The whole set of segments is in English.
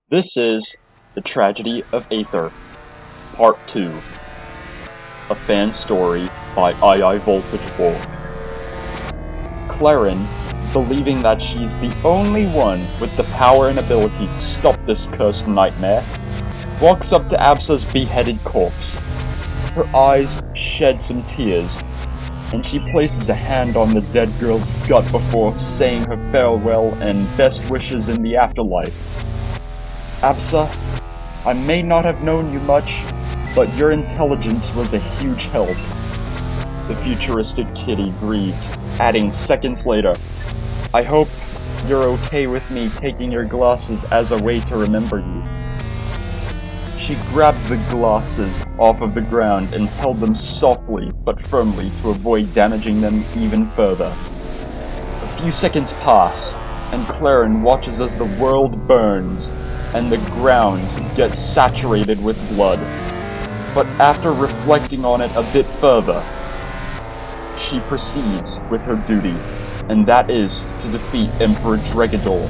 This is The Tragedy of Aether, Part 2, a fan story by iiVoltageWolf. Clairen, believing that she's the only one with the power and ability to stop this cursed nightmare, walks up to Absa's beheaded corpse. Her eyes shed some tears, and she places a hand on the dead girl's gut before saying her farewell and best wishes in the afterlife. Absa, I may not have known you much, but your intelligence was a huge help. The futuristic kitty grieved, adding seconds later, I hope you're okay with me taking your glasses as a way to remember you. She grabbed the glasses off of the ground and held them softly but firmly to avoid damaging them even further. A few seconds pass, and Clairen watches as the world burns and the ground gets saturated with blood. But after reflecting on it a bit further, she proceeds with her duty, and that is to defeat Emperor Dregador.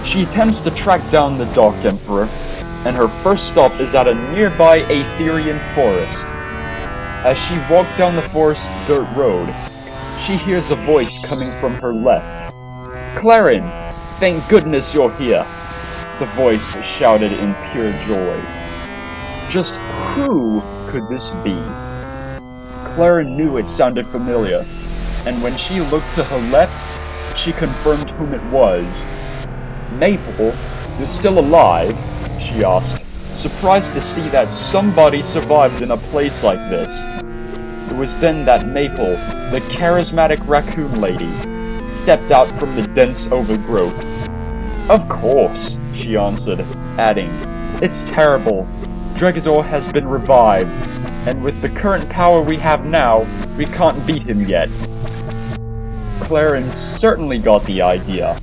She attempts to track down the Dark Emperor, and her first stop is at a nearby Aetherian forest. As she walked down the forest dirt road, she hears a voice coming from her left. Clairen, thank goodness you're here, the voice shouted in pure joy. Just who could this be? Clairen knew it sounded familiar, and when she looked to her left, she confirmed whom it was. Maypul, you're still alive? She asked, surprised to see that somebody survived in a place like this. It was then that Maypul, the charismatic raccoon lady, stepped out from the dense overgrowth. Of course, she answered, adding, it's terrible. Dregador has been revived, and with the current power we have now, we can't beat him yet. Clairen certainly got the idea,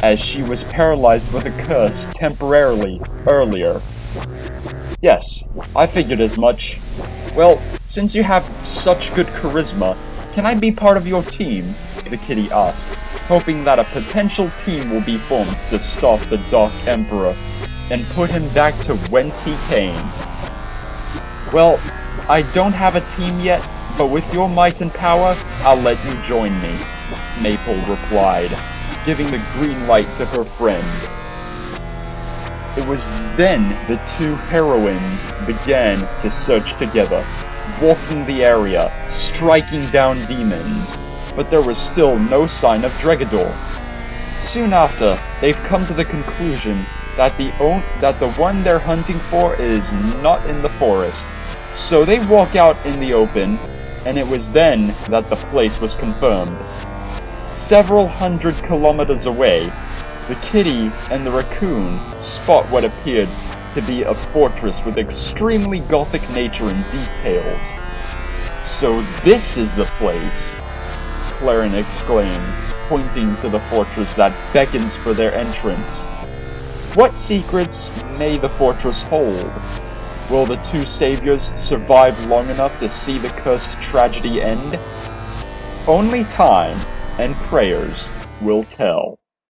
as she was paralyzed with a curse temporarily earlier. Yes, I figured as much. Well, since you have such good charisma, can I be part of your team? The kitty asked, hoping that a potential team will be formed to stop the Dark Emperor and put him back to whence he came. Well, I don't have a team yet, but with your might and power, I'll let you join me, Maypul replied, giving the green light to her friend. It was then the two heroines began to search together, walking the area, striking down demons, but there was still no sign of Dregador. Soon after, they've come to the conclusion that the one they're hunting for is not in the forest, so they walk out in the open, and it was then that the place was confirmed. Several hundred kilometers away, the kitty and the raccoon spot what appeared to be a fortress with extremely gothic nature and details. So this is the place, Clairen exclaimed, pointing to the fortress that beckons for their entrance. What secrets may the fortress hold? Will the two saviors survive long enough to see the cursed tragedy end? Only time and prayers will tell.